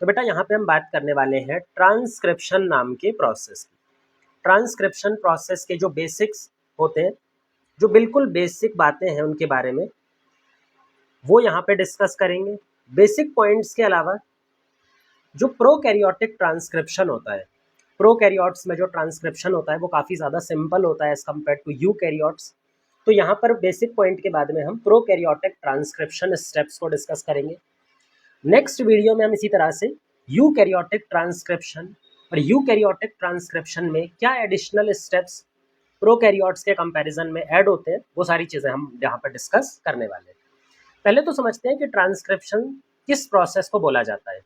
तो बेटा यहाँ पे हम बात करने वाले हैं ट्रांसक्रिप्शन नाम के प्रोसेस की। ट्रांसक्रिप्शन प्रोसेस के जो बेसिक्स होते हैं, जो बिल्कुल बेसिक बातें हैं उनके बारे में वो यहाँ पे डिस्कस करेंगे। बेसिक पॉइंट्स के अलावा जो प्रोकैरियोटिक ट्रांसक्रिप्शन होता है, प्रोकैरियोट्स में जो ट्रांसक्रिप्शन होता है वो काफ़ी ज़्यादा सिंपल होता है एज कम्पेयर टू यूकैरियोट्स। तो यहाँ पर बेसिक पॉइंट के बाद में हम प्रोकैरियोटिक ट्रांसक्रिप्शन स्टेप्स को डिस्कस करेंगे। नेक्स्ट वीडियो में हम इसी तरह से यूकैरियोटिक ट्रांसक्रिप्शन और यूकैरियोटिक ट्रांसक्रिप्शन में क्या एडिशनल स्टेप्स प्रोकैरियोट्स के कंपैरिजन में ऐड होते हैं वो सारी चीज़ें हम यहाँ पर डिस्कस करने वाले हैं। पहले तो समझते हैं कि ट्रांसक्रिप्शन किस प्रोसेस को बोला जाता है।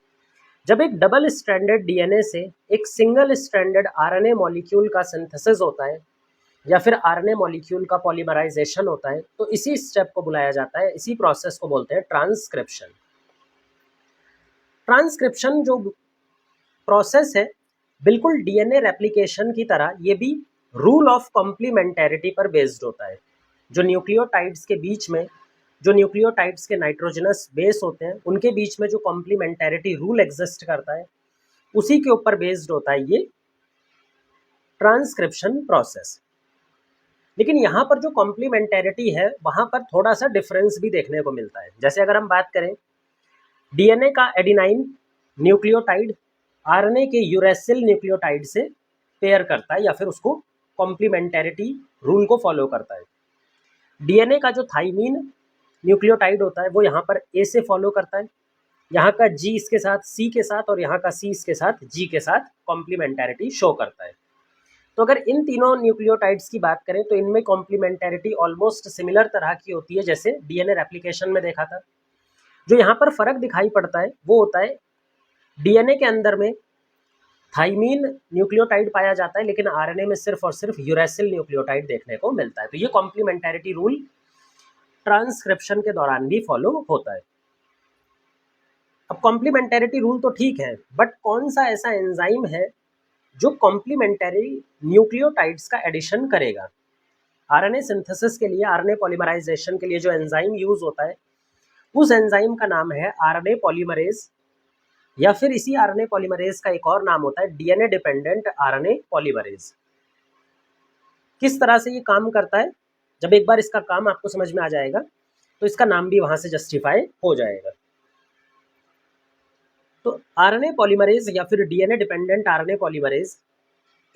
जब एक डबल स्ट्रैंडेड डीएनए से एक सिंगल स्ट्रैंडेड आरएनए मॉलिक्यूल का सिंथेसिस होता है या फिर आरएनए मॉलिक्यूल का पॉलीमराइजेशन होता है, तो इसी स्टेप को बुलाया जाता है, इसी प्रोसेस को बोलते हैं ट्रांसक्रिप्शन। ट्रांसक्रिप्शन जो प्रोसेस है बिल्कुल डीएनए रेप्लिकेशन की तरह ये भी रूल ऑफ कॉम्प्लीमेंटेरिटी पर बेस्ड होता है। जो न्यूक्लियोटाइड्स के बीच में, जो न्यूक्लियोटाइड्स के नाइट्रोजनस बेस होते हैं उनके बीच में जो कॉम्प्लीमेंटेरिटी रूल एग्जिस्ट करता है उसी के ऊपर बेस्ड होता है ये ट्रांसक्रिप्शन प्रोसेस। लेकिन यहाँ पर जो कॉम्प्लीमेंटेरिटी है वहाँ पर थोड़ा सा डिफरेंस भी देखने को मिलता है। जैसे अगर हम बात करें डीएनए का एडिनाइन न्यूक्लियोटाइड आरएनए के यूरेसिल न्यूक्लियोटाइड से पेयर करता है या फिर उसको कॉम्प्लीमेंटेरिटी रूल को फॉलो करता है। डीएनए का जो थाइमीन न्यूक्लियोटाइड होता है वो यहाँ पर ए से फॉलो करता है, यहाँ का जी इसके साथ सी के साथ और यहाँ का सी इसके साथ जी के साथ कॉम्प्लीमेंटेरिटी शो करता है। तो अगर इन तीनों न्यूक्लियोटाइड्स की बात करें तो इनमें कॉम्प्लीमेंटेरिटी ऑलमोस्ट सिमिलर तरह की होती है जैसे डीएनए रेप्लिकेशन में देखा था। जो यहाँ पर फर्क दिखाई पड़ता है वो होता है डीएनए के अंदर में थाइमीन न्यूक्लियोटाइड पाया जाता है लेकिन आरएनए में सिर्फ और सिर्फ यूरेसिल न्यूक्लियोटाइड देखने को मिलता है। तो ये कॉम्प्लीमेंटेरिटी रूल ट्रांसक्रिप्शन के दौरान भी फॉलो होता है। अब कॉम्प्लीमेंटेरिटी रूल तो ठीक है, बट कौन सा ऐसा एंजाइम है जो कॉम्प्लीमेंटरी न्यूक्लियोटाइड्स का एडिशन करेगा? आरएनए सिंथेसिस के लिए, आरएनए पॉलीमराइजेशन के लिए जो एंजाइम यूज होता है उस एंजाइम का नाम है आरएनए पॉलीमरेज, या फिर इसी आरएनए पॉलीमरेज का एक और नाम होता है डीएनए डिपेंडेंट आरएनए पॉलीमरेज। किस तरह से ये काम करता है, जब एक बार इसका काम आपको समझ में आ जाएगा तो इसका नाम भी वहां से जस्टिफाई हो जाएगा। तो आरएनए पॉलीमरेज या फिर डीएनए डिपेंडेंट आरएनए पॉलीमरेज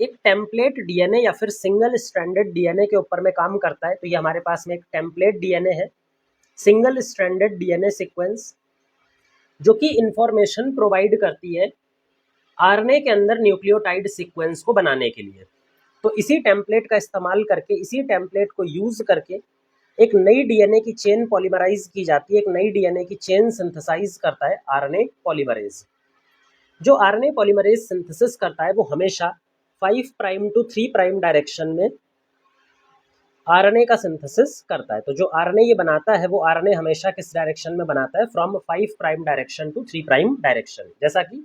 एक टेम्पलेट डीएनए या फिर सिंगल स्ट्रैंडेड डीएनए के ऊपर में काम करता है। तो ये हमारे पास में एक टेम्पलेट डीएनए है, सिंगल स्ट्रैंडेड डीएनए सीक्वेंस, जो कि इंफॉर्मेशन प्रोवाइड करती है आरएनए के अंदर न्यूक्लियोटाइड सीक्वेंस को बनाने के लिए। तो इसी टेम्पलेट का इस्तेमाल करके, इसी टेम्पलेट को यूज करके एक नई डीएनए की चेन पॉलीमराइज की जाती है, एक नई डीएनए की चेन सिंथेसाइज करता है आरएनए पॉलीमरेज। जो आरएनए पॉलीमरेज सिंथेसिस करता है वो हमेशा 5 प्राइम टू 3 प्राइम डायरेक्शन में आरएनए का सिंथेसिस करता है। तो जो आरएनए ये बनाता है वो आरएनए हमेशा किस डायरेक्शन में बनाता है? From 5 prime direction to 3 prime direction, जैसा कि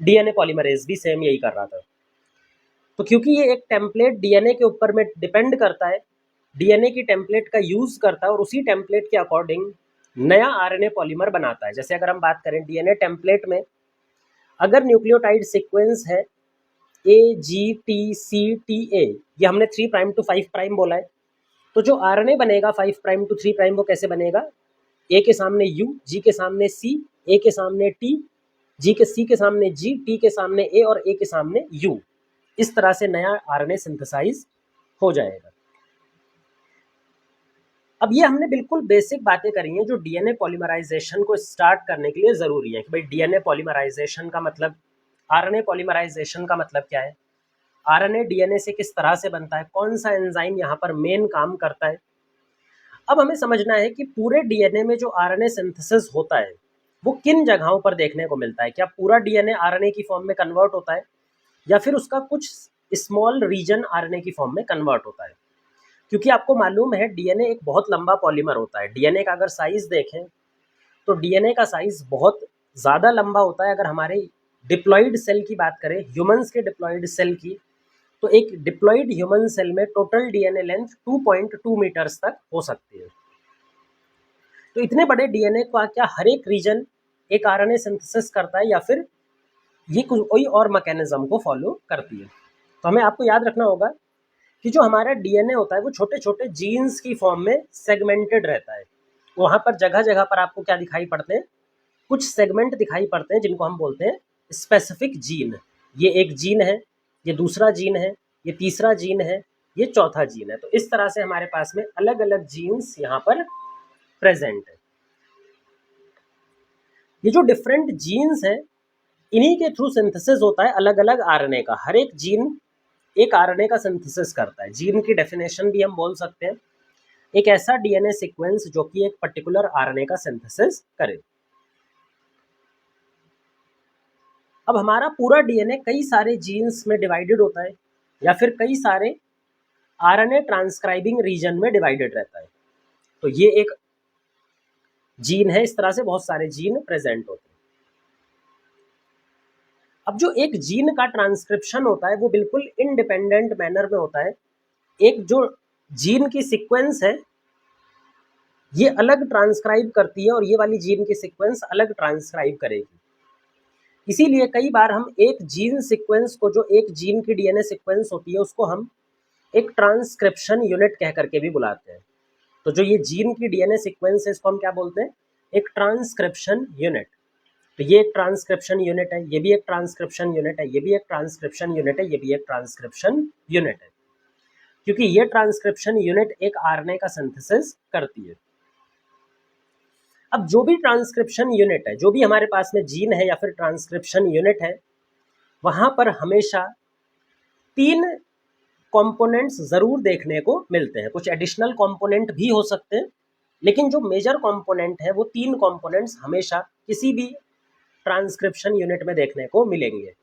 डीएनए पॉलीमरेज भी सेम यही कर रहा था। तो क्योंकि ये एक टेम्पलेट डीएनए के ऊपर में डिपेंड करता है, डीएनए की टेम्पलेट का यूज करता है और उसी टेम्पलेट के अकॉर्डिंग नया आरएनए पॉलीमर बनाता है। जैसे अगर हम बात करें डीएनए टेम्पलेट में अगर न्यूक्लियोटाइड सीक्वेंस है ए G T C T A, ये हमने 3 प्राइम टू 5 प्राइम बोला है, तो जो आरएनए बनेगा 5 प्राइम टू 3 प्राइम वो कैसे बनेगा? ए के सामने यू, जी के सामने सी, ए के सामने टी, जी के सी के सामने जी, टी के सामने ए और ए के सामने यू। इस तरह से नया आरएनए सिंथेसाइज हो जाएगा। अब ये हमने बिल्कुल बेसिक बातें करी हैं जो डीएनए पॉलीमराइजेशन को स्टार्ट करने के लिए ज़रूरी है कि भाई डीएनए पॉलीमराइजेशन का मतलब, आरएनए पॉलीमराइजेशन का मतलब क्या है, आरएनए डीएनए से किस तरह से बनता है, कौन सा एंजाइम यहाँ पर मेन काम करता है। अब हमें समझना है कि पूरे डीएनए में जो आरएनए सिंथेसिस होता है वो किन जगहों पर देखने को मिलता है। क्या पूरा डीएनए आरएनए की फॉर्म में कन्वर्ट होता है या फिर उसका कुछ स्मॉल रीजन आरएनए की फॉर्म में कन्वर्ट होता है? क्योंकि आपको मालूम है डीएनए एक बहुत लंबा पॉलीमर होता है। डीएनए का अगर साइज देखें तो डीएनए का साइज बहुत ज़्यादा लंबा होता है। अगर हमारे डिप्लॉइड सेल की बात करें, ह्यूमंस के डिप्लॉइड सेल की, तो एक डिप्लॉइड ह्यूमन सेल में टोटल डीएनए लेंथ 2.2 मीटर्स तक हो सकती है। तो इतने बड़े डीएनए का क्या हर एक रीजन एक आरएनए सिंथेसिस करता है या फिर ये कोई और मैकेनिज्म को फॉलो करती है। तो हमें आपको याद रखना होगा कि जो हमारा डीएनए होता है वो छोटे छोटे जीन्स की फॉर्म में सेगमेंटेड रहता है। वहाँ पर जगह जगह पर आपको क्या दिखाई पड़ते हैं, कुछ सेगमेंट दिखाई पड़ते हैं जिनको हम बोलते हैं स्पेसिफिक जीन। ये एक जीन है, ये दूसरा जीन है, ये तीसरा जीन है, ये चौथा जीन है। तो इस तरह से हमारे पास में अलग अलग जीन्स यहाँ पर प्रेजेंट है। ये जो डिफरेंट जीन्स हैं इन्हीं के थ्रू सिंथेसिस होता है अलग अलग आरएनए का। हर एक जीन एक आरएनए का सिंथेसिस करता है। जीन की डेफिनेशन भी हम बोल सकते हैं एक ऐसा डीएनए सीक्वेंस जो कि एक पर्टिकुलर आरएनए का सिंथेसिस करे। अब हमारा पूरा डीएनए कई सारे जीन्स में डिवाइडेड होता है या फिर कई सारे आरएनए ट्रांसक्राइबिंग रीजन में डिवाइडेड रहता है। तो ये एक जीन है, इस तरह से बहुत सारे जीन प्रेजेंट होते हैं। अब जो एक जीन का ट्रांसक्रिप्शन होता है वो बिल्कुल इंडिपेंडेंट मैनर में होता है। एक जो जीन की सीक्वेंस है ये अलग ट्रांसक्राइब करती है और ये वाली जीन की सीक्वेंस अलग ट्रांसक्राइब करेगी। इसीलिए कई बार हम एक जीन सीक्वेंस को, जो एक जीन की डीएनए सीक्वेंस होती है, उसको हम एक ट्रांसक्रिप्शन यूनिट कह करके भी बुलाते हैं। तो जो ये जीन की डीएनए सीक्वेंस है इसको हम क्या बोलते हैं, एक ट्रांसक्रिप्शन यूनिट। तो ये एक ट्रांसक्रिप्शन यूनिट है, ये भी एक ट्रांसक्रिप्शन यूनिट है, ये भी एक ट्रांसक्रिप्शन यूनिट है, ये भी एक ट्रांसक्रिप्शन यूनिट है, क्योंकि ये ट्रांसक्रिप्शन यूनिट एक आरएनए का सिंथेसिस करती है। अब जो भी ट्रांसक्रिप्शन यूनिट है, जो भी हमारे पास में जीन है या फिर ट्रांसक्रिप्शन यूनिट है, वहां पर हमेशा 3 कंपोनेंट्स जरूर देखने को मिलते हैं। कुछ एडिशनल कंपोनेंट भी हो सकते हैं, लेकिन जो मेजर कंपोनेंट है वो 3 कंपोनेंट्स हमेशा किसी भी ट्रांसक्रिप्शन यूनिट में देखने को मिलेंगे।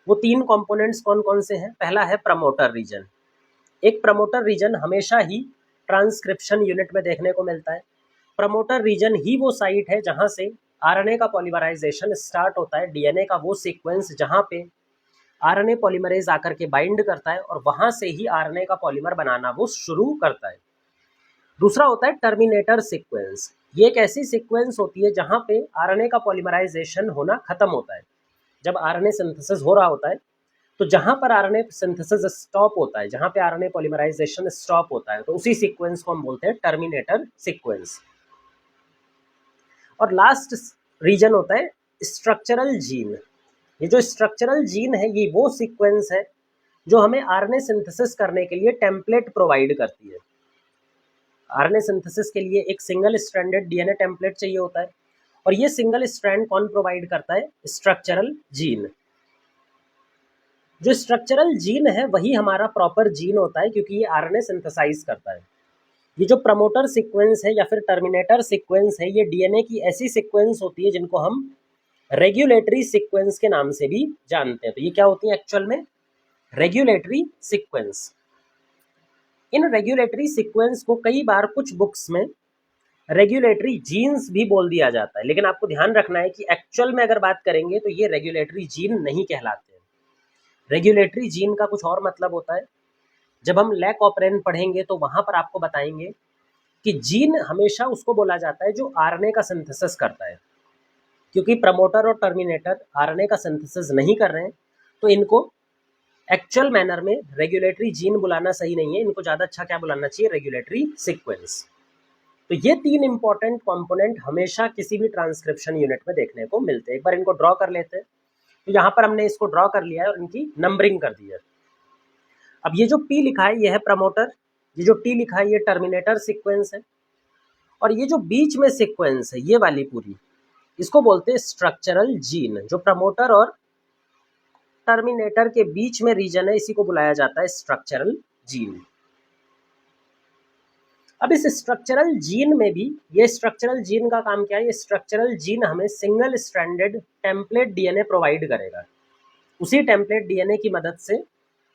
वो 3 कंपोनेंट्स कौन कौन से हैं? पहला है प्रमोटर रीजन। एक प्रमोटर रीजन हमेशा ही ट्रांसक्रिप्शन यूनिट में देखने को मिलता है। प्रमोटर रीजन ही वो साइट है जहां से आरएनए का पॉलीमराइजेशन स्टार्ट होता है, डीएनए का वो सीक्वेंस जहां पे आरएनए पॉलीमरेज आकर के बाइंड करता है और वहां से ही आरएनए का पॉलीमर बनाना वो शुरू करता है। दूसरा होता है टर्मिनेटर सीक्वेंस। ये एक ऐसी सीक्वेंस होती है जहां पे आरएनए का पॉलीमराइजेशन होना खत्म होता है। जब आरएनए सिंथेसिस हो रहा होता है तो जहां पर आरएनए सिंथेसिस स्टॉप होता है, जहां पे आरएनए पॉलीमराइजेशन स्टॉप होता है, तो उसी सीक्वेंस को हम बोलते हैं टर्मिनेटर सीक्वेंस। और लास्ट रीजन होता है स्ट्रक्चरल जीन। ये जो स्ट्रक्चरल जीन है ये वो सीक्वेंस है जो हमें आरएनए सिंथेसिस करने के लिए टेम्पलेट प्रोवाइड करती है। आरएनए सिंथेसिस के लिए एक सिंगल स्ट्रैंडेड डीएनए टेम्पलेट चाहिए होता है और ये सिंगल स्ट्रैंड कौन प्रोवाइड करता है? Structural gene. जो स्ट्रक्चरल जीन है वही हमारा प्रॉपर जीन होता है, क्योंकि ये आरएनए सिंथेसाइज करता है। ये जो प्रमोटर सीक्वेंस है या फिर टर्मिनेटर सीक्वेंस है, ये डीएनए की ऐसी सीक्वेंस होती है जिनको हम रेगुलेटरी सीक्वेंस के नाम से भी जानते हैं। तो ये क्या होती है एक्चुअल में? Regulatory sequence. इन रेगुलेटरी सीक्वेंस को कई बार कुछ बुक्स में रेगुलेटरी जीन्स भी बोल दिया जाता है, लेकिन आपको ध्यान रखना है कि एक्चुअल में अगर बात करेंगे तो ये रेगुलेटरी जीन नहीं कहलाते हैं। रेगुलेटरी जीन का कुछ और मतलब होता है। जब हम लैक ऑपरेन पढ़ेंगे तो वहां पर आपको बताएंगे कि जीन हमेशा उसको बोला जाता है जो आरएनए का सिंथेसिस करता है। क्योंकि प्रमोटर और टर्मिनेटर आरएनए का सिंथेसिस नहीं कर रहे हैं तो इनको एक्चुअल मैनर में रेगुलेटरी जीन बुलाना सही नहीं है। इनको ज़्यादा अच्छा क्या बुलाना चाहिए? Regulatory sequence. तो ये 3 इंपॉर्टेंट कंपोनेंट हमेशा किसी भी ट्रांसक्रिप्शन यूनिट में देखने को मिलते हैं। एक बार इनको ड्रॉ कर लेते हैं। तो यहाँ पर हमने इसको ड्रॉ कर लिया है और इनकी नंबरिंग कर दी है। अब ये जो P लिखा है ये है प्रमोटर, ये जो T लिखा है ये टर्मिनेटर सीक्वेंस है, और ये जो बीच में सीक्वेंस है ये वाली पूरी, इसको बोलते हैं स्ट्रक्चरल जीन। जो प्रमोटर और टर्मिनेटर के बीच में रीजन है इसी को बुलाया जाता है स्ट्रक्चरल जीन। अब इस स्ट्रक्चरल जीन में भी, ये स्ट्रक्चरल जीन का काम क्या है? ये स्ट्रक्चरल जीन हमें single stranded template DNA provide करेगा। उसी टेम्पलेट डीएनए की मदद से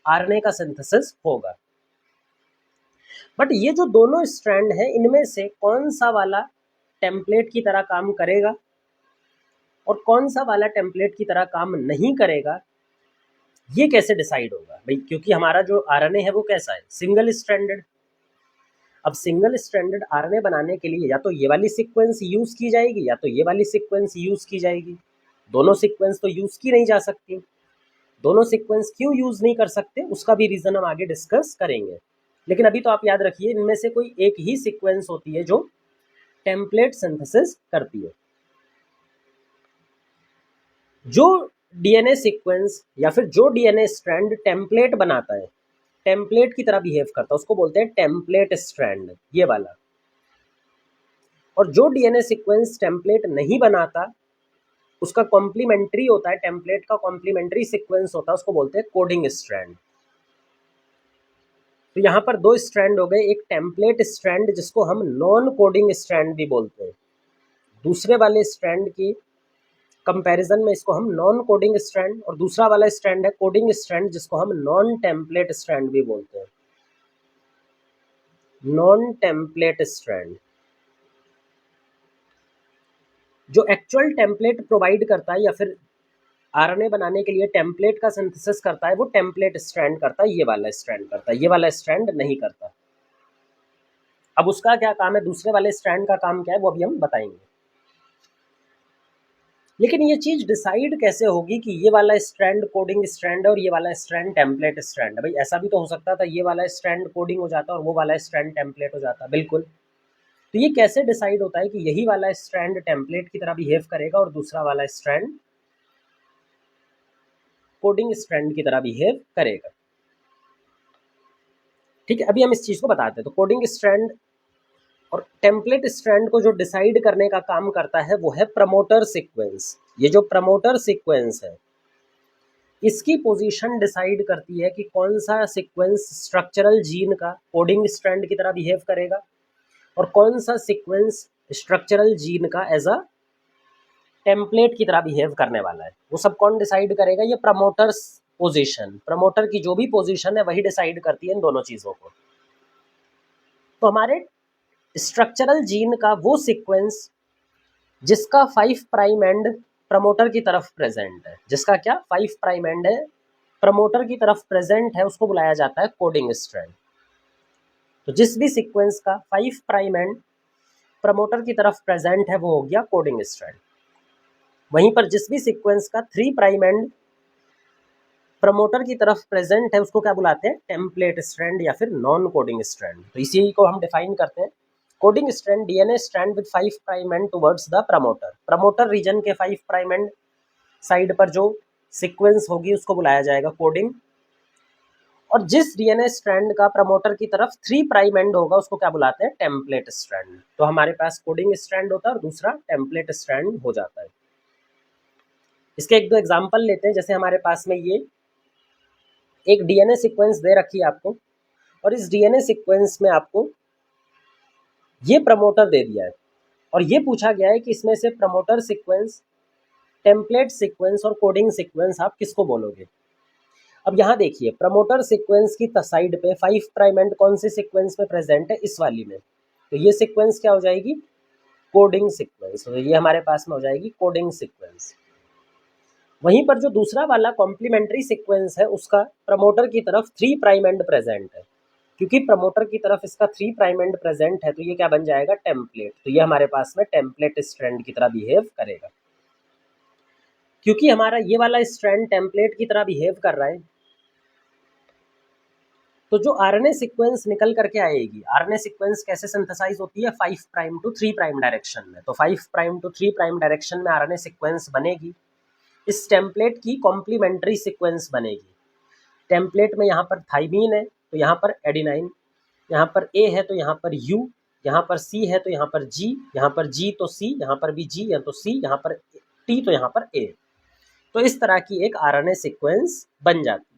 आरएनए का सिंथेसिस होगा। बट ये जो दोनों स्ट्रैंड है इनमें से कौन सा वाला टेम्पलेट की तरह काम करेगा और कौन सा वाला टेम्पलेट की तरह काम नहीं करेगा, ये कैसे डिसाइड होगा भाई? क्योंकि हमारा जो आरएनए है वो कैसा है? Single stranded. अब सिंगल स्ट्रैंडेड आरएनए बनाने के लिए या तो ये वाली सीक्वेंस यूज की जाएगी या तो ये वाली सीक्वेंस यूज की जाएगी। दोनों सीक्वेंस तो यूज़ की नहीं जा सकती। दोनों सीक्वेंस क्यों यूज़ नहीं कर सकते उसका भी रीज़न हम आगे डिस्कस करेंगे, लेकिन अभी तो आप याद रखिए इनमें से कोई एक ही सीक्वेंस होती है जो टेम्पलेट सिंथेसिस करती है। जो डीएनए सीक्वेंस या फिर जो डीएनए स्ट्रैंड टेम्पलेट बनाता है, टेम्पलेट की तरह बिहेव करता है, उसको बोलते हैं टेम्पलेट स्ट्रैंड, ये वाला। और जो डीएनए सीक्वेंस टेम्पलेट नहीं बनाता, उसका कॉम्प्लीमेंट्री होता है, टेम्पलेट का कॉम्प्लीमेंट्री सीक्वेंस होता है, उसको बोलते हैं कोडिंग स्ट्रैंड। तो यहाँ पर दो स्ट्रैंड हो गए, एक टेम्पलेट स्ट्रैंड जिसको हम नॉन कोडिंग स्ट्रैंड भी बोलते हैं, दूसरे वाले स्ट्रैंड की कंपैरिजन में इसको हम नॉन कोडिंग स्ट्रैंड, और दूसरा वाला स्ट्रैंड है कोडिंग स्ट्रैंड जिसको हम नॉन टेम्पलेट स्ट्रैंड भी बोलते हैं, नॉन टेम्पलेट स्ट्रैंड। जो एक्चुअल टेम्पलेट प्रोवाइड करता है या फिर आरएनए बनाने के लिए टेम्पलेट का सिंथेसिस करता है, वो टेम्पलेट स्ट्रैंड करता है, ये वाला स्ट्रैंड करता है, ये वाला स्ट्रैंड नहीं करता। अब उसका क्या काम है, दूसरे वाले स्ट्रैंड का काम क्या है, वो अभी हम बताएंगे। लेकिन ये चीज़ डिसाइड कैसे होगी कि ये वाला स्ट्रैंड कोडिंग स्ट्रैंड है और ये वाला स्ट्रैंड टेम्पलेट स्ट्रैंड है? भाई ऐसा भी तो हो सकता था ये वाला स्ट्रैंड कोडिंग हो जाता और वो वाला स्ट्रैंड टेम्पलेट हो जाता, बिल्कुल। तो ये कैसे डिसाइड होता है कि यही वाला स्ट्रैंड टेम्पलेट की तरह बिहेव करेगा और दूसरा वाला स्ट्रैंड कोडिंग स्ट्रैंड की तरह बिहेव करेगा? ठीक है, अभी हम इस चीज़ को बताते हैं। तो कोडिंग स्ट्रैंड और टेम्पलेट स्ट्रैंड को जो डिसाइड करने का काम करता है वो है प्रमोटर सीक्वेंस। ये जो प्रमोटर सीक्वेंस है इसकी पोजीशन डिसाइड करती है कि कौन सा सीक्वेंस स्ट्रक्चरल जीन का कोडिंग स्ट्रैंड की तरह बिहेव करेगा और कौन सा सीक्वेंस स्ट्रक्चरल जीन का एज अ टेम्पलेट की तरह बिहेव करने वाला है। वो सब कौन डिसाइड करेगा? ये प्रमोटर्स पोजीशन, प्रमोटर की जो भी पोजीशन है वही डिसाइड करती है इन दोनों चीज़ों को। तो हमारे स्ट्रक्चरल जीन का वो सीक्वेंस जिसका 5 प्राइम एंड प्रमोटर की तरफ प्रेजेंट है, जिसका क्या 5 प्राइम एंड है प्रमोटर की तरफ प्रेजेंट है, उसको बुलाया जाता है कोडिंग स्ट्रैंड। तो जिस भी सीक्वेंस का 5 प्राइम एंड प्रमोटर की तरफ प्रेजेंट है वो हो गया कोडिंग स्ट्रैंड। वहीं पर जिस भी सीक्वेंस का 3 प्राइम एंड प्रमोटर की तरफ प्रेजेंट है उसको क्या बुलाते हैं? टेम्पलेट स्ट्रैंड या फिर नॉन कोडिंग स्ट्रैंड। तो इसी को हम डिफाइन करते हैं। Coding strand DNA strand with 5 prime end towards the promoter. Promoter region के 5 प्राइम एंड साइड पर जो सीक्वेंस होगी उसको बुलाया जाएगा कोडिंग। और जिस डीएनए स्ट्रैंड का प्रमोटर की तरफ 3 प्राइम एंड होगा उसको क्या बुलाते हैं? Template strand. तो हमारे पास कोडिंग स्ट्रैंड होता है और दूसरा टेम्पलेट स्ट्रैंड हो जाता है। इसके एक दो एग्जाम्पल लेते हैं। जैसे हमारे पास में ये एक डीएनए सीक्वेंस दे रखी है आपको, और इस डीएनए सीक्वेंस में आपको ये प्रमोटर दे दिया है और ये पूछा गया है कि इसमें से प्रमोटर सीक्वेंस, टेम्पलेट सीक्वेंस और कोडिंग सीक्वेंस आप किसको बोलोगे? अब यहाँ देखिए प्रमोटर सीक्वेंस की साइड पे 5 प्राइम एंड कौन सी सीक्वेंस में प्रेजेंट है? इस वाली में। तो ये सीक्वेंस क्या हो जाएगी? Coding sequence. तो ये हमारे पास में हो जाएगी कोडिंग सीक्वेंस। वहीं पर जो दूसरा वाला कॉम्प्लीमेंट्री सीक्वेंस है उसका प्रमोटर की तरफ 3 प्राइम एंड प्रेजेंट है। क्योंकि प्रमोटर की तरफ इसका 3 प्राइम एंड प्रेजेंट है तो ये क्या बन जाएगा? टेम्पलेट। तो ये हमारे पास में टेम्पलेट स्ट्रैंड की तरह बिहेव करेगा। क्योंकि हमारा ये वाला स्ट्रैंड टेम्पलेट की तरह बिहेव कर रहा है तो जो आरएनए सीक्वेंस निकल करके आएगी, आरएनए सीक्वेंस कैसे सिंथेसाइज होती है? 5 प्राइम टू 3 प्राइम डायरेक्शन में। तो 5 प्राइम टू 3 प्राइम डायरेक्शन में आरएनए सीक्वेंस बनेगी। इस टेम्पलेट की कॉम्प्लीमेंट्री सीक्वेंस बनेगी। टेम्पलेट में यहाँ पर थाइमीन है तो यहाँ पर एडिनाइन, यहाँ पर ए है तो यहाँ पर यू, यहाँ पर सी है तो यहाँ पर जी, यहाँ पर जी तो सी, यहाँ पर भी जी या तो सी, यहाँ पर टी तो यहाँ पर ए। तो इस तरह की एक आरएनए सीक्वेंस बन जाती है।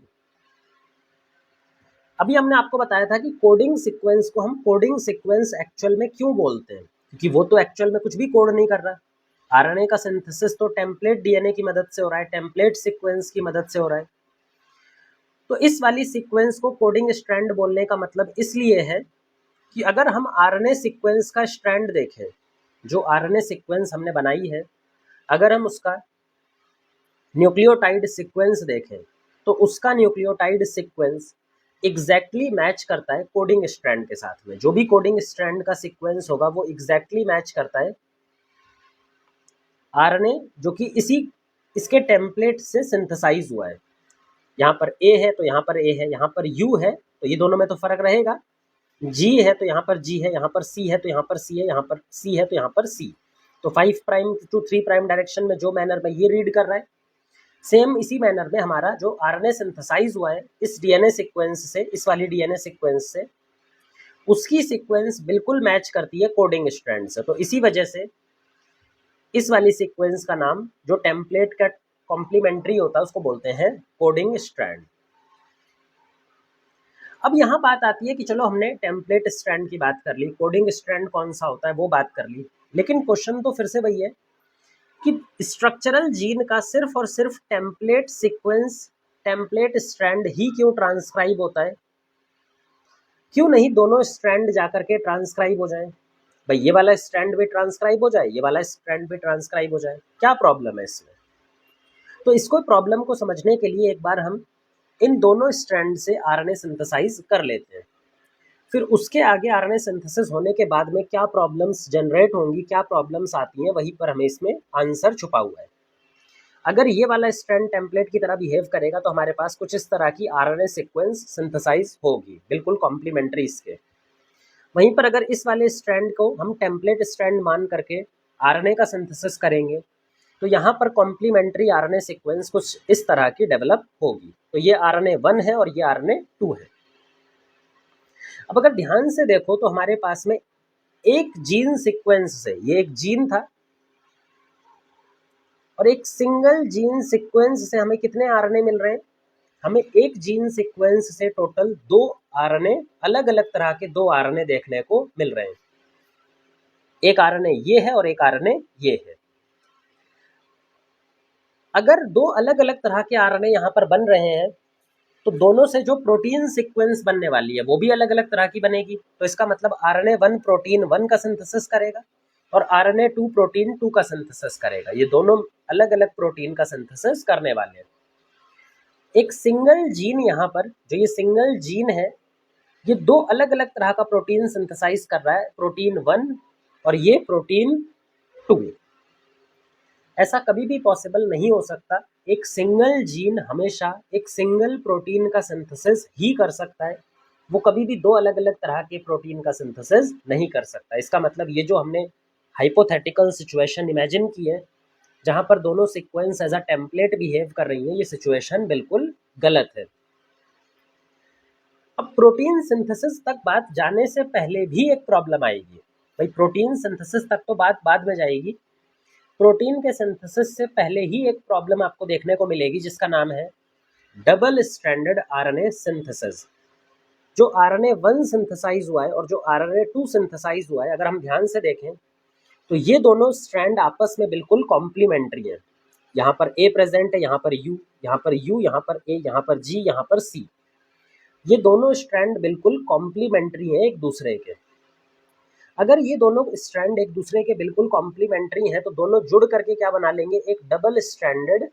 अभी हमने आपको बताया था कि कोडिंग सीक्वेंस को हम कोडिंग सीक्वेंस एक्चुअल में क्यों बोलते हैं, क्योंकि वो तो एक्चुअल में कुछ भी कोड नहीं कर रहा। आरएनए का सिंथेसिस तो टेम्पलेट डीएनए की मदद से हो रहा है, टेम्पलेट सीक्वेंस की मदद से हो रहा है। तो इस वाली सीक्वेंस को कोडिंग स्ट्रैंड बोलने का मतलब इसलिए है कि अगर हम आरएनए सीक्वेंस का स्ट्रैंड देखें, जो आरएनए सीक्वेंस हमने बनाई है, अगर हम उसका न्यूक्लियोटाइड सीक्वेंस देखें तो उसका न्यूक्लियोटाइड सीक्वेंस एग्जैक्टली मैच करता है कोडिंग स्ट्रैंड के साथ में। जो भी कोडिंग स्ट्रैंड का सीक्वेंस होगा वो एग्जैक्टली मैच करता है आरएनए जो कि इसी इसके टेम्पलेट से सिंथेसाइज हुआ है। यहाँ पर ए है तो यहाँ पर ए है, यहाँ पर यू है तो ये दोनों में तो फर्क रहेगा, जी है तो यहाँ पर जी है, यहाँ पर सी है तो यहाँ पर सी है, यहाँ पर सी है तो यहाँ पर सी। तो 5 प्राइम टू 3 प्राइम डायरेक्शन में जो मैनर में ये रीड कर रहा है, सेम इसी मैनर में हमारा जो आरएनए सिंथेसाइज हुआ है इस डीएनए सीक्वेंस से, इस वाली डीएनए सीक्वेंस से, उसकी सीक्वेंस बिल्कुल मैच करती है कोडिंग स्ट्रैंड से। तो इसी वजह से इस वाली सीक्वेंस का नाम जो टेम्पलेट का कॉम्प्लीमेंट्री होता है उसको बोलते हैं कोडिंग स्ट्रैंड। अब यहाँ बात आती है कि चलो हमने टेम्पलेट स्ट्रैंड की बात कर ली, कोडिंग स्ट्रैंड कौन सा होता है वो बात कर ली, लेकिन क्वेश्चन तो फिर से वही है कि स्ट्रक्चरल जीन का सिर्फ और सिर्फ टेम्पलेट सीक्वेंस, टेम्पलेट स्ट्रैंड ही क्यों ट्रांसक्राइब होता है? क्यों नहीं दोनों स्ट्रैंड जाकर के ट्रांसक्राइब हो जाए? भाई ये वाला स्ट्रैंड भी ट्रांसक्राइब हो जाए, ये वाला स्ट्रैंड भी ट्रांसक्राइब हो जाए, क्या प्रॉब्लम है इसमें? तो इसको प्रॉब्लम को समझने के लिए एक बार हम इन दोनों स्ट्रैंड से आरएनए सिंथेसाइज कर लेते हैं, फिर उसके आगे आरएनए सिंथेसिस होने के बाद में क्या प्रॉब्लम्स जनरेट होंगी, क्या प्रॉब्लम्स आती हैं, वहीं पर हमें इसमें आंसर छुपा हुआ है। अगर ये वाला स्ट्रैंड टेम्पलेट की तरह बिहेव करेगा तो हमारे पास कुछ इस तरह की आरएनए सीक्वेंस सिंथेसाइज होगी, बिल्कुल कॉम्प्लीमेंट्री इसके। वहीं पर अगर इस वाले स्ट्रैंड को हम टेम्पलेट स्ट्रैंड मान करके आरएनए का सिंथेसिस करेंगे तो यहाँ पर कॉम्प्लीमेंट्री आरएनए सीक्वेंस कुछ इस तरह की डेवलप होगी। तो ये आरएनए 1 है और ये आरएनए 2 है। अब अगर ध्यान से देखो तो हमारे पास में एक जीन सीक्वेंस से, ये एक जीन था और एक सिंगल जीन सीक्वेंस से हमें कितने आरएनए मिल रहे हैं? हमें एक जीन सीक्वेंस से टोटल 2 आरएनए, अलग अलग तरह के 2 आरएनए देखने को मिल रहे हैं। एक आरएनए ये है और एक आरएनए ये है। अगर 2 अलग अलग तरह के आरएनए यहाँ पर बन रहे हैं तो दोनों से जो प्रोटीन सीक्वेंस बनने वाली है वो भी अलग अलग तरह की बनेगी। तो इसका मतलब आरएनए 1 प्रोटीन 1 का सिंथेसिस करेगा और आरएनए 2 प्रोटीन 2 का सिंथेसिस करेगा। ये दोनों अलग अलग प्रोटीन का सिंथेसिस करने वाले हैं। एक सिंगल जीन यहाँ पर, जो ये सिंगल जीन है, ये 2 अलग अलग तरह का प्रोटीन सिंथेसाइज कर रहा है, प्रोटीन 1 और ये प्रोटीन 2। ऐसा कभी भी पॉसिबल नहीं हो सकता। एक सिंगल जीन हमेशा एक सिंगल प्रोटीन का सिंथेसिस ही कर सकता है, वो कभी भी 2 अलग अलग तरह के प्रोटीन का सिंथेसिस नहीं कर सकता। इसका मतलब ये जो हमने हाइपोथेटिकल सिचुएशन इमेजिन की है जहाँ पर दोनों sequence as a template behave कर रही हैं, ये सिचुएशन बिल्कुल गलत है। अब प्रोटीन सिंथेसिस तक बात जाने से पहले भी एक प्रॉब्लम आएगी। भाई प्रोटीन सिंथेसिस तक तो बात बाद में जाएगी, प्रोटीन के सिंथेसिस से पहले ही एक प्रॉब्लम आपको देखने को मिलेगी जिसका नाम है डबल स्ट्रैंडेड आरएनए सिंथेसिस। जो आरएनए 1 सिंथेसाइज हुआ है और जो आरएनए 2 सिंथेसाइज हुआ है, अगर हम ध्यान से देखें तो ये दोनों स्ट्रैंड आपस में बिल्कुल कॉम्प्लीमेंट्री है। यहाँ पर ए प्रेजेंट है, यहाँ पर यू, यहाँ पर यू, यहाँ पर ए, यहाँ पर जी, यहाँ पर सी। ये दोनों स्ट्रैंड बिल्कुल कॉम्प्लीमेंट्री हैं एक दूसरे के। अगर ये दोनों स्ट्रैंड एक दूसरे के बिल्कुल कॉम्प्लीमेंट्री हैं तो दोनों जुड़ करके क्या बना लेंगे? एक डबल स्ट्रैंडेड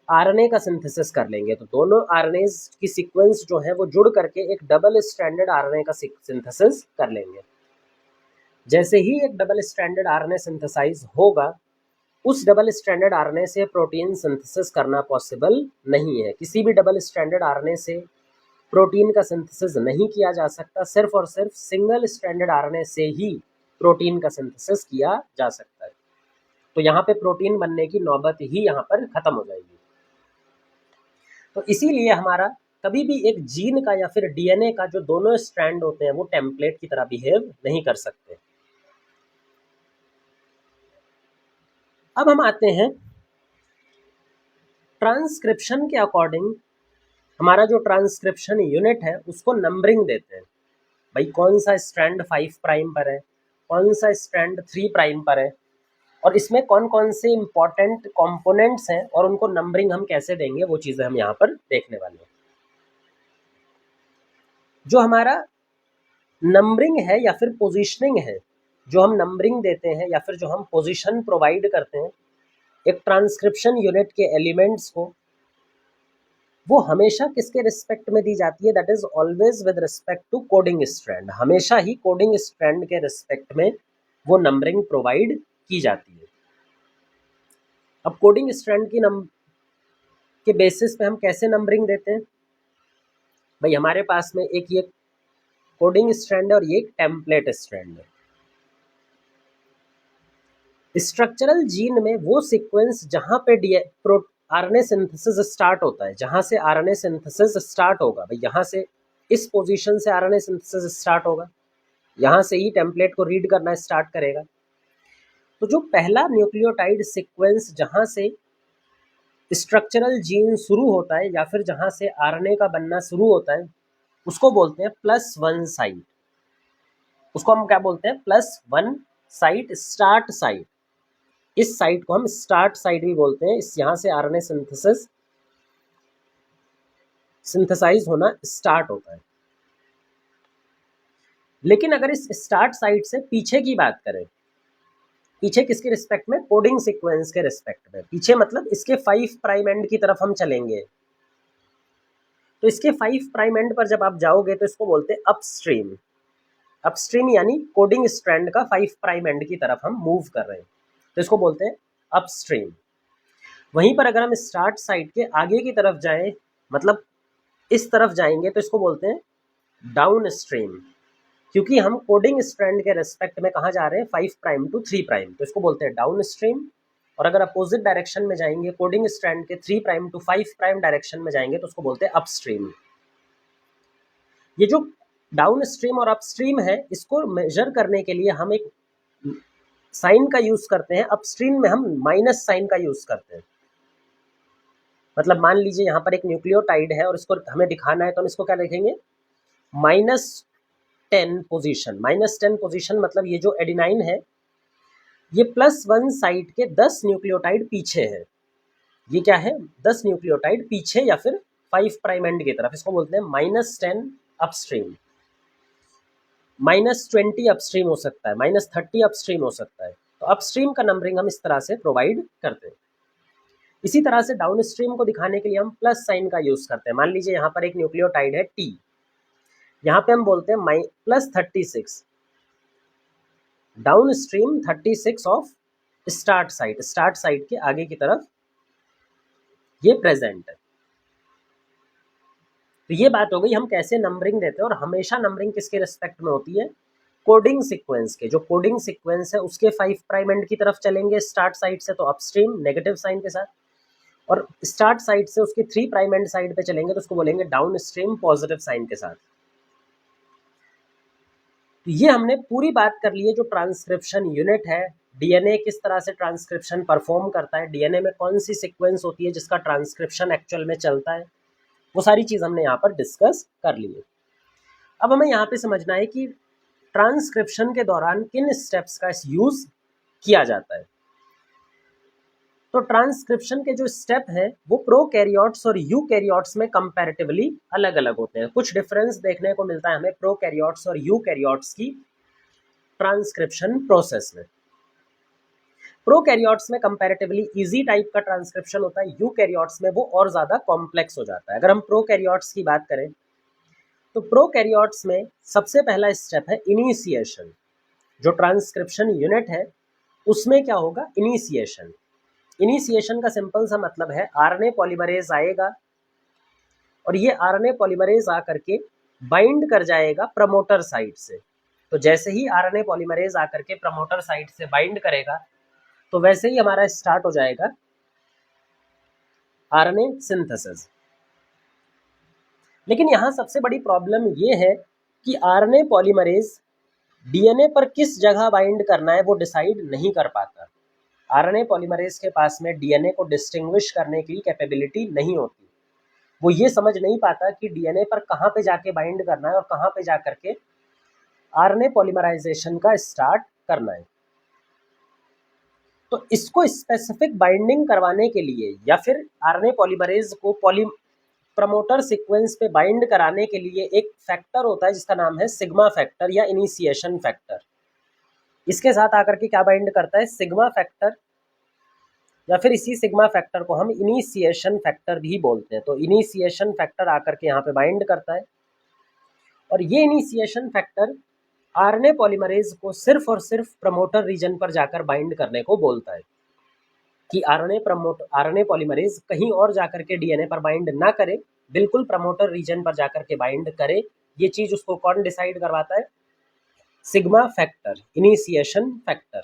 आरएनए का सिंथेसिस कर लेंगे। तो दोनों आरएनए की सीक्वेंस जो है वो जुड़ करके एक डबल स्ट्रैंडेड आरएनए का सिंथेसिस कर लेंगे। जैसे ही एक डबल स्ट्रैंडेड आरएनए सिंथेसाइज होगा, उस डबल स्ट्रैंडेड आरएनए से प्रोटीन सिंथेसिस करना पॉसिबल नहीं है। किसी भी डबल स्ट्रैंडेड आरएनए से प्रोटीन का सिंथेसिस नहीं किया जा सकता, सिर्फ और सिर्फ सिंगल स्ट्रैंडेड आरएनए से ही प्रोटीन का सिंथेसिस किया जा सकता है। तो यहाँ पे प्रोटीन बनने की नौबत ही यहाँ पर खत्म हो जाएगी। तो इसीलिए हमारा कभी भी एक जीन का या फिर डीएनए का जो दोनों स्ट्रैंड होते हैं वो टेम्पलेट की तरह बिहेव नहीं कर सकते। अब हम आते हैं ट्रांसक्रिप्शन के अकॉर्डिंग। हमारा जो ट्रांसक्रिप्शन यूनिट है उसको नंबरिंग देते हैं। भाई कौन सा स्ट्रैंड 5 प्राइम पर है, कौन सा स्ट्रैंड 3 प्राइम पर है, और इसमें कौन कौन से इंपॉर्टेंट कंपोनेंट्स हैं और उनको नंबरिंग हम कैसे देंगे, वो चीज़ें हम यहाँ पर देखने वाले हैं। जो हमारा नंबरिंग है या फिर पोजीशनिंग है, जो हम नंबरिंग देते हैं या फिर जो हम पोजीशन प्रोवाइड करते हैं एक ट्रांसक्रिप्शन यूनिट के एलिमेंट्स को, वो हमेशा किसके रिस्पेक्ट में दी जाती है? That is always with respect to coding strand. हमेशा ही कोडिंग स्ट्रैंड के रिस्पेक्ट में वो नंबरिंग प्रोवाइड की जाती है। अब कोडिंग स्ट्रैंड की के बेसिस पे हम कैसे नंबरिंग देते हैं? भाई हमारे पास में एक ये कोडिंग स्ट्रैंड है और ये एक टेम्पलेट स्ट्रैंड है। स्ट्रक्चरल जीन में वो सीक्वेंस जहाँ पे आरएनए सिंथेसिस स्टार्ट होता है, जहाँ से आरएनए सिंथेसिस स्टार्ट होगा, भाई यहाँ से इस पोजीशन से आरएनए सिंथेसिस स्टार्ट होगा, यहाँ से ही टेम्पलेट को रीड करना स्टार्ट करेगा। तो जो पहला न्यूक्लियोटाइड सीक्वेंस जहाँ से स्ट्रक्चरल जीन शुरू होता है या फिर जहाँ से आरएनए का बनना शुरू होता है, उसको बोलते हैं +1 साइट। उसको हम क्या बोलते हैं? +1 साइट, स्टार्ट साइट। इस साइट को हम स्टार्ट साइट भी बोलते हैं। इस यहाँ से आरएनए सिंथेसाइज होना स्टार्ट होता है। लेकिन अगर इस स्टार्ट साइट से पीछे की बात करें, पीछे किसके रिस्पेक्ट में? कोडिंग सीक्वेंस के रिस्पेक्ट में। पीछे मतलब इसके 5 प्राइम एंड की तरफ हम चलेंगे। तो इसके 5 प्राइम एंड पर जब आप जाओगे तो इसको बोलते हैं अपस्ट्रीम। अपस्ट्रीम यानी कोडिंग स्ट्रैंड का 5 प्राइम एंड की तरफ हम मूव कर रहे हैं, तो इसको बोलते हैं अपस्ट्रीम। वहीं पर अगर हम स्टार्ट साइट के आगे की तरफ जाएं, मतलब इस तरफ जाएंगे, तो इसको बोलते हैं डाउन स्ट्रीम, क्योंकि हम कोडिंग स्ट्रैंड के रेस्पेक्ट में कहाँ जा रहे हैं? 5 प्राइम टू 3 प्राइम, तो इसको बोलते हैं डाउन स्ट्रीम। और अगर अपोजिट डायरेक्शन में जाएंगे, कोडिंग स्ट्रैंड के 3 प्राइम टू 5 प्राइम डायरेक्शन में जाएंगे, तो उसको बोलते हैं अपस्ट्रीम। ये जो डाउन स्ट्रीम और अपस्ट्रीम है, इसको मेजर करने के लिए हम एक साइन का यूज करते हैं। अपस्ट्रीम में हम माइनस साइन का यूज करते हैं। मतलब मान लीजिए यहाँ पर एक न्यूक्लियोटाइड है और इसको हमें दिखाना है, तो हम इसको क्या लिखेंगे? -10 पोजीशन। -10 पोजीशन मतलब ये जो एडिनाइन है, ये +1 साइट के 10 न्यूक्लियोटाइड पीछे है। ये क्या है? 10 न्यूक्लियोटाइड पीछे या फिर 5 प्राइम एंड की तरफ। इसको बोलते हैं -10 अपस्ट्रीम। -20 अपस्ट्रीम हो सकता है, -30 अपस्ट्रीम हो सकता है। तो अपस्ट्रीम का नंबरिंग हम इस तरह से प्रोवाइड करते हैं। इसी तरह से डाउन स्ट्रीम को दिखाने के लिए हम प्लस साइन का यूज करते हैं। मान लीजिए यहाँ पर एक न्यूक्लियोटाइड है T, यहाँ पे हम बोलते हैं +36 down stream 36 of start site. Start site के आगे की तरफ ये प्रेजेंट है। तो ये बात हो गई हम कैसे नंबरिंग देते हैं। और हमेशा नंबरिंग किसके रिस्पेक्ट में होती है? कोडिंग सीक्वेंस के। जो कोडिंग सीक्वेंस है उसके 5 प्राइम एंड की तरफ चलेंगे स्टार्ट साइट से, तो अपस्ट्रीम नेगेटिव साइन के साथ, और स्टार्ट साइट से उसके 3 प्राइम एंड साइड पे चलेंगे तो उसको बोलेंगे डाउन स्ट्रीम पॉजिटिव साइन के साथ। तो ये हमने पूरी बात कर ली है जो ट्रांसक्रिप्शन यूनिट है, डीएनए किस तरह से ट्रांसक्रिप्शन परफॉर्म करता है, डीएनए में कौन सी सीक्वेंस होती है जिसका ट्रांसक्रिप्शन एक्चुअल में चलता है, वो सारी चीज़ हमने यहाँ पर डिस्कस कर ली है। अब हमें यहाँ पे समझना है कि ट्रांसक्रिप्शन के दौरान किन स्टेप्स का यूज किया जाता है। तो ट्रांसक्रिप्शन के जो स्टेप हैं वो प्रोकैरियोट्स और यूकैरियोट्स में कंपैरेटिवली अलग अलग होते हैं। कुछ डिफरेंस देखने को मिलता है हमें प्रोकैरियोट्स और यूकैरियोट्स की ट्रांसक्रिप्शन प्रोसेस में। प्रोकैरियोट्स में कंपैरेटिवली इजी टाइप का ट्रांसक्रिप्शन होता है, यूकैरियोट्स में वो और ज़्यादा कॉम्प्लेक्स हो जाता है। अगर हम प्रोकैरियोट्स की बात करें तो प्रोकैरियोट्स में सबसे पहला स्टेप है इनिशिएशन। जो ट्रांसक्रिप्शन यूनिट है उसमें क्या होगा? इनिशिएशन। इनिशिएशन का सिंपल सा मतलब है आरएनए पॉलीमरेज आएगा और ये आरएनए पॉलीमरेज आकर के बाइंड कर जाएगा प्रमोटर साइट से। तो जैसे ही आरएनए पॉलीमरेज आकर के प्रमोटर साइट से बाइंड करेगा तो वैसे ही हमारा स्टार्ट हो जाएगा आरएनए सिंथेसिस। लेकिन यहाँ सबसे बड़ी प्रॉब्लम ये है कि आरएनए पॉलीमरेज डीएनए पर किस जगह बाइंड करना है वो डिसाइड नहीं कर पाता। आरएनए पॉलीमरेज के पास में डीएनए को डिस्टिंग्विश करने की कैपेबिलिटी नहीं होती। वो ये समझ नहीं पाता कि डीएनए पर कहाँ पे जाके बाइंड करना है और कहाँ पे जाकर के आरएनए पॉलीमराइजेशन का स्टार्ट करना है। तो इसको स्पेसिफिक बाइंडिंग करवाने के लिए या फिर आरएनए पॉलीमरेज को प्रमोटर सीक्वेंस पे बाइंड कराने के लिए एक फैक्टर होता है जिसका नाम है सिग्मा फैक्टर या इनिशिएशन फैक्टर। इसके साथ आकर के क्या बाइंड करता है? सिग्मा फैक्टर, या फिर इसी सिग्मा फैक्टर को हम इनिशिएशन फैक्टर भी बोलते हैं। तो इनिशिएशन फैक्टर आकर के यहाँ पे बाइंड करता है और ये इनिशिएशन फैक्टर आरएनए पॉलीमरेज को सिर्फ और सिर्फ प्रमोटर रीजन पर जाकर बाइंड करने को बोलता है। कि आरएनए पॉलीमरेज कहीं और जाकर के डीएनए पर बाइंड ना करे, बिल्कुल प्रमोटर रीजन पर जाकर के बाइंड करे। ये चीज उसको कौन डिसाइड करवाता है? Sigma factor, initiation factor.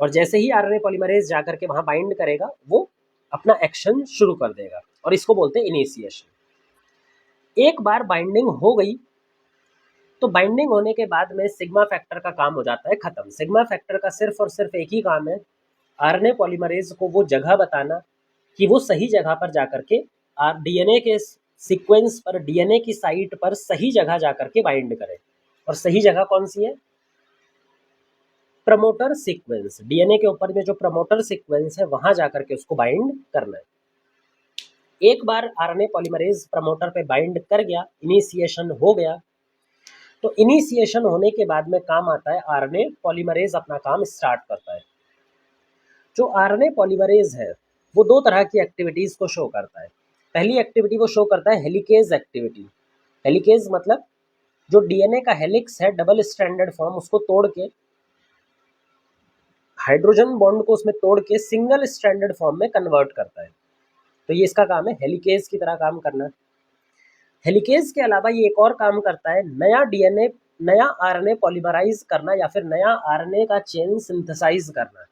और जैसे ही आरएनए पॉलीमरेज जाकर के वहां बाइंड करेगा, वो अपना एक्शन शुरू कर देगा और इसको बोलते हैं इनिशिएशन। एक बार बाइंडिंग हो गई तो बाइंडिंग होने के बाद में सिग्मा फैक्टर का काम हो जाता है खत्म। सिग्मा फैक्टर का सिर्फ और सिर्फ एक ही काम है, आरएनए पॉलीमरेज को वो जगह बताना कि वो सही जगह पर जाकर के डीएनए के सीक्वेंस पर, डीएनए की साइट पर सही जगह जाकर के बाइंड करे। और सही जगह कौन सी है? Promoter sequence. डीएनए के ऊपर में जो प्रमोटर सीक्वेंस है वहां जाकर के उसको बाइंड करना है। एक बार आरएनए पॉलीमरेज प्रमोटर पे बाइंड कर गया, इनिशिएशन हो गया, तो इनिशिएशन होने के बाद में काम आता है आरएनए पॉलीमरेज अपना काम स्टार्ट करता है। जो आरएनए पॉलीमरेज है वो दो तरह की एक्टिविटीज को शो करता है। पहली एक्टिविटी वो शो करता है हेलिकेज एक्टिविटी। हेलिकेज मतलब जो डीएनए का हेलिक्स है, डबल स्ट्रैंडेड फॉर्म, उसको तोड़ के, हाइड्रोजन बॉन्ड को उसमें तोड़ के सिंगल स्ट्रैंडेड फॉर्म में कन्वर्ट करता है। तो ये इसका काम है, हेलिकेज की तरह काम करना। हेलिकेज के अलावा ये एक और काम करता है, नया आरएनए पॉलीमराइज करना या फिर नया आरएनए का चेन सिंथेसाइज करना।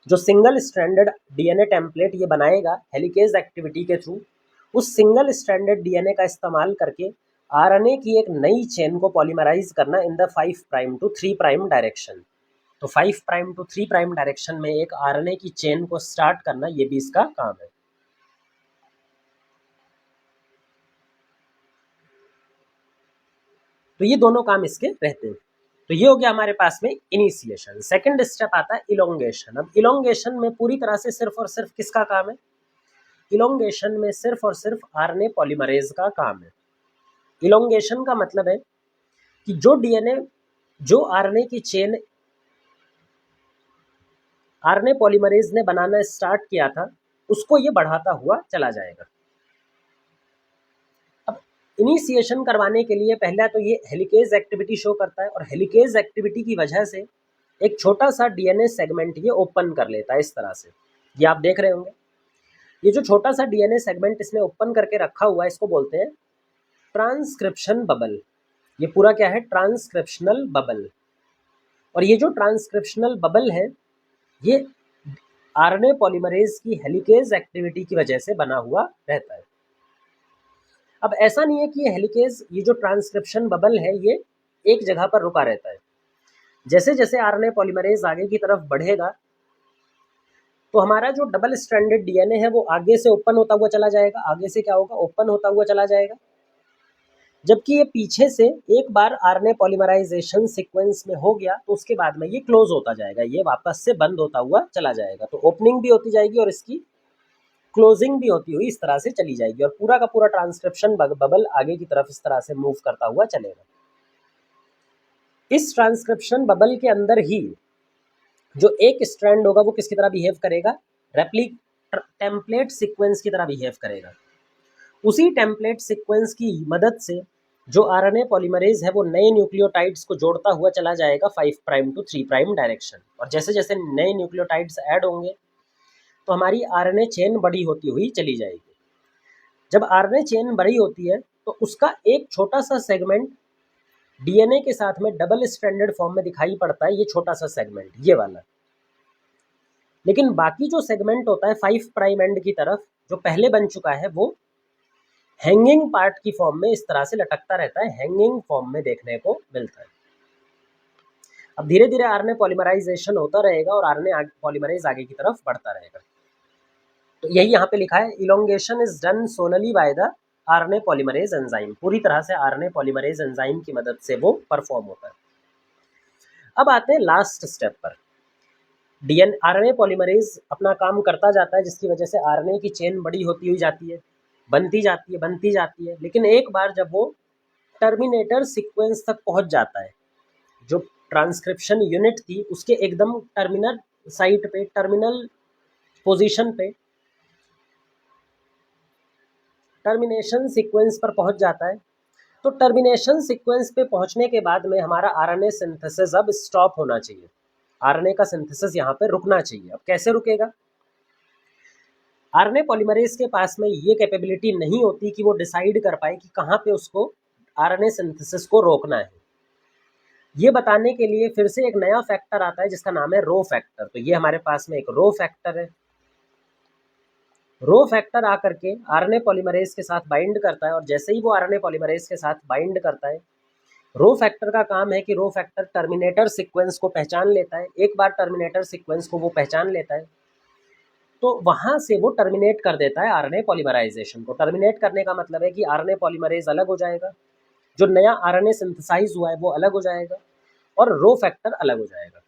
जो सिंगल स्ट्रैंडेड डीएनए टेम्पलेट ये बनाएगा हेलिकेज एक्टिविटी के थ्रू, उस सिंगल स्ट्रैंडेड डीएनए का इस्तेमाल करके आरएनए की एक नई चेन को पॉलीमराइज करना इन द 5' to 3' डायरेक्शन। तो 5' to 3' डायरेक्शन में एक आरएनए की चेन को स्टार्ट करना, ये भी इसका काम है। तो ये दोनों काम इसके रहते हैं। तो ये हो गया हमारे पास में इनिशिएशन। सेकंड स्टेप आता है इलोंगेशन। अब इलोंगेशन में पूरी तरह से सिर्फ और सिर्फ किसका काम है? इलोंगेशन में सिर्फ और सिर्फ आरएनए पॉलीमरेज का काम है। इलोंगेशन का मतलब है कि जो आरएनए की चेन आरएनए पॉलीमरेज ने बनाना स्टार्ट किया था, उसको ये बढ़ाता हुआ चला जाएगा। अब इनिशिएशन करवाने के लिए पहला तो ये हेलिकेज एक्टिविटी शो करता है, और हेलिकेज एक्टिविटी की वजह से एक छोटा सा डीएनए सेगमेंट ये ओपन कर लेता है इस तरह से। ये आप देख रहे होंगे, ये जो छोटा सा डीएनए सेगमेंट इसने ओपन करके रखा हुआ है, इसको बोलते हैं ट्रांसक्रिप्शन बबल। ये पूरा क्या है? Transcriptional bubble. और ये जो ट्रांसक्रिप्शनल बबल है, ये आरएनए पॉलीमरेज की हेलिकेज एक्टिविटी की वजह से बना हुआ रहता है। अब ऐसा नहीं है कि ये जो ट्रांसक्रिप्शन बबल है ये एक जगह पर रुका रहता है। जैसे जैसे आरएनए पॉलीमरेज आगे की तरफ बढ़ेगा, तो हमारा जो डबल स्ट्रैंडेड डीएनए है वो आगे से ओपन होता हुआ चला जाएगा। आगे से क्या होगा? ओपन होता हुआ चला जाएगा। जबकि ये पीछे से एक बार आरएनए पॉलीमराइजेशन सीक्वेंस में हो गया तो उसके बाद में ये क्लोज होता जाएगा, ये वापस से बंद होता हुआ चला जाएगा। तो ओपनिंग भी होती जाएगी और इसकी क्लोजिंग भी होती हुई इस तरह से चली जाएगी, और पूरा का पूरा ट्रांसक्रिप्शन बबल आगे की तरफ इस तरह से मूव करता हुआ चलेगा। इस ट्रांसक्रिप्शन बबल के अंदर ही जो एक स्ट्रैंड होगा वो किसकी तरह बिहेव करेगा? टेम्पलेट सीक्वेंस की तरह बिहेव करेगा। उसी टेम्पलेट सीक्वेंस की मदद से जो आरएनए पॉलीमरेज है वो नए न्यूक्लियोटाइड्स को जोड़ता हुआ चला जाएगा 5' to 3' डायरेक्शन। और जैसे जैसे नए न्यूक्लियोटाइड्स ऐड होंगे तो हमारी आरएनए चेन बड़ी होती हुई चली जाएगी। जब आरएनए चेन बड़ी होती है तो उसका एक छोटा सा सेगमेंट डीएनए के साथ में डबल स्ट्रैंडेड फॉर्म में दिखाई पड़ता है, ये छोटा सा सेगमेंट, ये वाला। लेकिन बाकी जो सेगमेंट होता है 5' एंड की तरफ जो पहले बन चुका है, वो हैंगिंग पार्ट की फॉर्म में इस तरह से लटकता रहता है, हैंगिंग फॉर्म में देखने को मिलता है। अब धीरे धीरे आरएनए पॉलीमराइजेशन होता रहेगा और आरएनए पॉलीमरेज आगे की तरफ बढ़ता रहेगा। तो यही यहाँ पे लिखा है, elongation is done solely by the RNA polymerase enzyme. पूरी तरह से आरएनए पॉलीमरेज एंजाइम की मदद से वो परफॉर्म होता है। अब आते हैं लास्ट स्टेप पर। आरएनए पॉलीमरेज अपना काम करता जाता है, जिसकी वजह से आरएनए की चेन बड़ी होती हुई जाती है, बनती जाती है। लेकिन एक बार जब वो टर्मिनेटर सीक्वेंस तक पहुंच जाता है, जो ट्रांसक्रिप्शन यूनिट थी उसके एकदम टर्मिनल साइट पे, टर्मिनल पोजीशन पे, टर्मिनेशन सीक्वेंस पर पहुंच जाता है, तो टर्मिनेशन सीक्वेंस पे पहुंचने के बाद में हमारा आरएनए सिंथेसिस अब स्टॉप होना चाहिए। आरएनए का सिंथेसिस यहाँ पे रुकना चाहिए। अब कैसे रुकेगा? आरएनए पॉलीमरेज के पास में ये कैपेबिलिटी नहीं होती कि वो डिसाइड कर पाए कि कहाँ पे उसको आरएनए सिंथेसिस को रोकना है। ये बताने के लिए फिर से एक नया फैक्टर आता है जिसका नाम है रो फैक्टर। तो ये हमारे पास में एक रो फैक्टर है। रो फैक्टर आकर के आरएनए पॉलीमरेज के साथ बाइंड करता है और जैसे ही वो आरएनए पॉलीमरेज के साथ बाइंड करता है, रो फैक्टर का काम है कि रो फैक्टर टर्मिनेटर सीक्वेंस को पहचान लेता है। एक बार टर्मिनेटर सीक्वेंस को वो पहचान लेता है तो वहाँ से वो टर्मिनेट कर देता है आरएनए पॉलीमराइजेशन को। टर्मिनेट करने का मतलब है कि आरएनए पॉलीमरेज अलग हो जाएगा, जो नया आरएनए सिंथेसाइज हुआ है वो अलग हो जाएगा और रो फैक्टर अलग हो जाएगा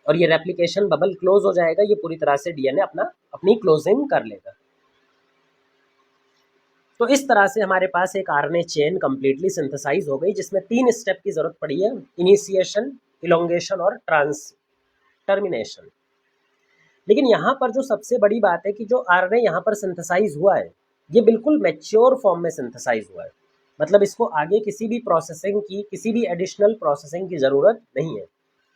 और ये रेप्लिकेशन बबल क्लोज हो जाएगा। ये पूरी तरह से डीएनए अपनी क्लोजिंग कर लेगा। तो इस तरह से हमारे पास एक आरएनए चेन कंप्लीटली सिंथेसाइज हो गई जिसमें 3 स्टेप की जरूरत पड़ी है: इनिशिएशन, इलोंगेशन और टर्मिनेशन। लेकिन यहाँ पर जो सबसे बड़ी बात है कि जो आरएनए यहाँ पर सिंथेसाइज हुआ है ये बिल्कुल मैच्योर फॉर्म में सिंथेसाइज हुआ है। मतलब इसको आगे किसी भी प्रोसेसिंग की, किसी भी एडिशनल प्रोसेसिंग की ज़रूरत नहीं है।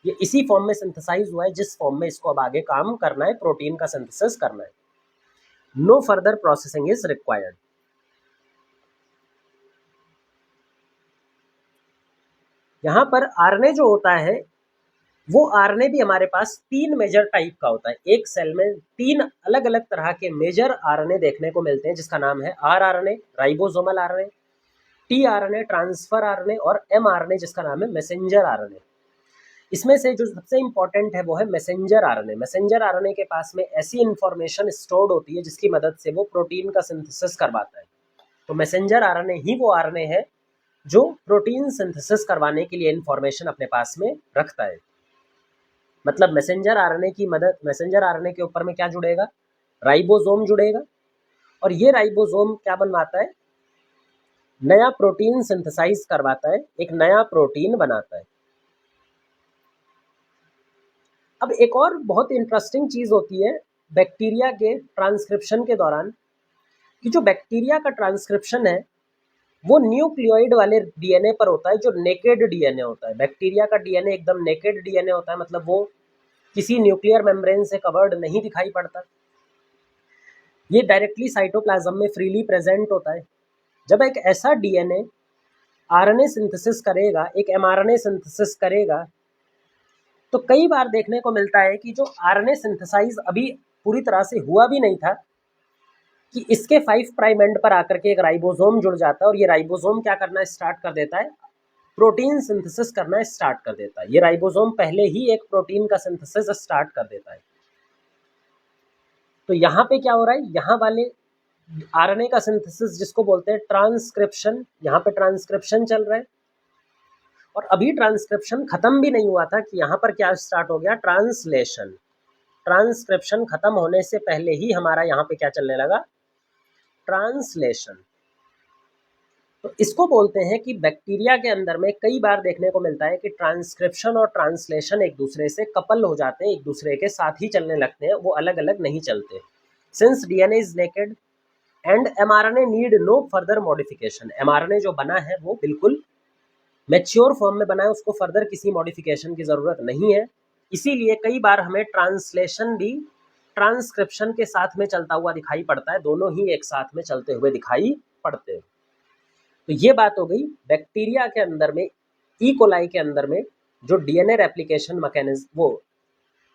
ये इसी फॉर्म में सिंथेसाइज हुआ है जिस फॉर्म में इसको अब आगे काम करना है, प्रोटीन का सिंथेसिस करना है। No further processing is required. यहाँ पर आरएनए जो होता है वो आरएनए भी हमारे पास 3 मेजर टाइप का होता है। एक सेल में 3 अलग अलग तरह के मेजर आरएनए देखने को मिलते हैं जिसका नाम है rRNA, ribosomal RNA, tRNA, transfer RNA और एमआरएनए जिसका नाम है मैसेंजर आरएनए। इसमें से जो सबसे इंपॉर्टेंट है वो है मैसेंजर आरएनए। मैसेंजर आरएनए के पास में ऐसी इंफॉर्मेशन स्टोर्ड होती है जिसकी मदद से वो प्रोटीन का सिंथेसिस करवाता है। तो मैसेंजर आरएनए ही वो आरएनए है जो प्रोटीन सिंथेसिस करवाने के लिए इंफॉर्मेशन अपने पास में रखता है। मतलब मैसेंजर आरएनए के ऊपर में क्या जुड़ेगा? राइबोसोम जुड़ेगा और ये राइबोसोम क्या बनवाता है? नया प्रोटीन सिंथेसाइज करवाता है, एक नया प्रोटीन बनाता है। अब एक और बहुत इंटरेस्टिंग चीज होती है बैक्टीरिया के ट्रांसक्रिप्शन के दौरान कि जो बैक्टीरिया का ट्रांसक्रिप्शन है वो न्यूक्लियोइड वाले डीएनए पर होता है जो नेकेड डीएनए होता है। बैक्टीरिया का डीएनए एकदम नेकेड डीएनए होता है, मतलब वो किसी न्यूक्लियर मेम्ब्रेन से कवर्ड नहीं दिखाई पड़ता। ये डायरेक्टली साइटोप्लाज्म में फ्रीली प्रेजेंट होता है। जब एक ऐसा डीएनए आरएनए सिंथेसिस करेगा, एक एमआरएनए सिंथेसिस करेगा, तो कई बार देखने को मिलता है कि जो आरएनए सिंथेसाइज अभी पूरी तरह से हुआ भी नहीं था कि इसके 5 प्राइम एंड पर आकर के एक राइबोसोम जुड़ जाता है और ये राइबोसोम क्या करना स्टार्ट कर देता है? प्रोटीन सिंथेसिस करना स्टार्ट कर देता है। ये राइबोसोम पहले ही एक प्रोटीन का सिंथेसिस स्टार्ट कर देता है। तो यहाँ पे क्या हो रहा है? यहाँ वाले आरएनए का सिंथेसिस जिसको बोलते हैं ट्रांसक्रिप्शन, यहाँ पे ट्रांसक्रिप्शन चल रहा है और अभी ट्रांसक्रिप्शन खत्म भी नहीं हुआ था कि यहाँ पर क्या स्टार्ट हो गया? ट्रांसलेशन। ट्रांसक्रिप्शन खत्म होने से पहले ही हमारा यहाँ पे क्या चलने लगा? ट्रांसलेशन। तो इसको बोलते हैं कि बैक्टीरिया के अंदर में कई बार देखने को मिलता है कि ट्रांसक्रिप्शन और ट्रांसलेशन एक दूसरे से कपल हो जाते हैं, एक दूसरे के साथ ही चलने लगते हैं, वो अलग अलग नहीं चलते। Since DNA is naked and mRNA need no further modification. MRNA जो बना है वो बिल्कुल मैच्योर फॉर्म में बना है, उसको फर्दर किसी मॉडिफिकेशन की ज़रूरत नहीं है। इसीलिए कई बार हमें ट्रांसलेशन भी ट्रांसक्रिप्शन के साथ में चलता हुआ दिखाई पड़ता है, दोनों ही एक साथ में चलते हुए दिखाई पड़ते हैं। तो ये बात हो गई बैक्टीरिया के अंदर में, ई कोलाई के अंदर में जो डीएनए रेप्लिकेशन मैकेनिज्म, वो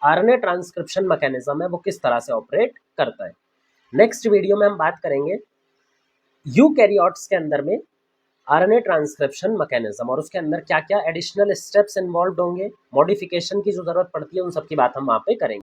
आरएनए ट्रांसक्रिप्शन मैकेनिज्म है, वो किस तरह से ऑपरेट करता है। नेक्स्ट वीडियो में हम बात करेंगे यूकैरियोट्स के अंदर में आरएनए ट्रांसक्रिप्शन मैकेनिज्म और उसके अंदर क्या क्या एडिशनल स्टेप्स इन्वॉल्व होंगे, मॉडिफिकेशन की जो जरूरत पड़ती है, उन सब की बात हम वहाँ पे करेंगे।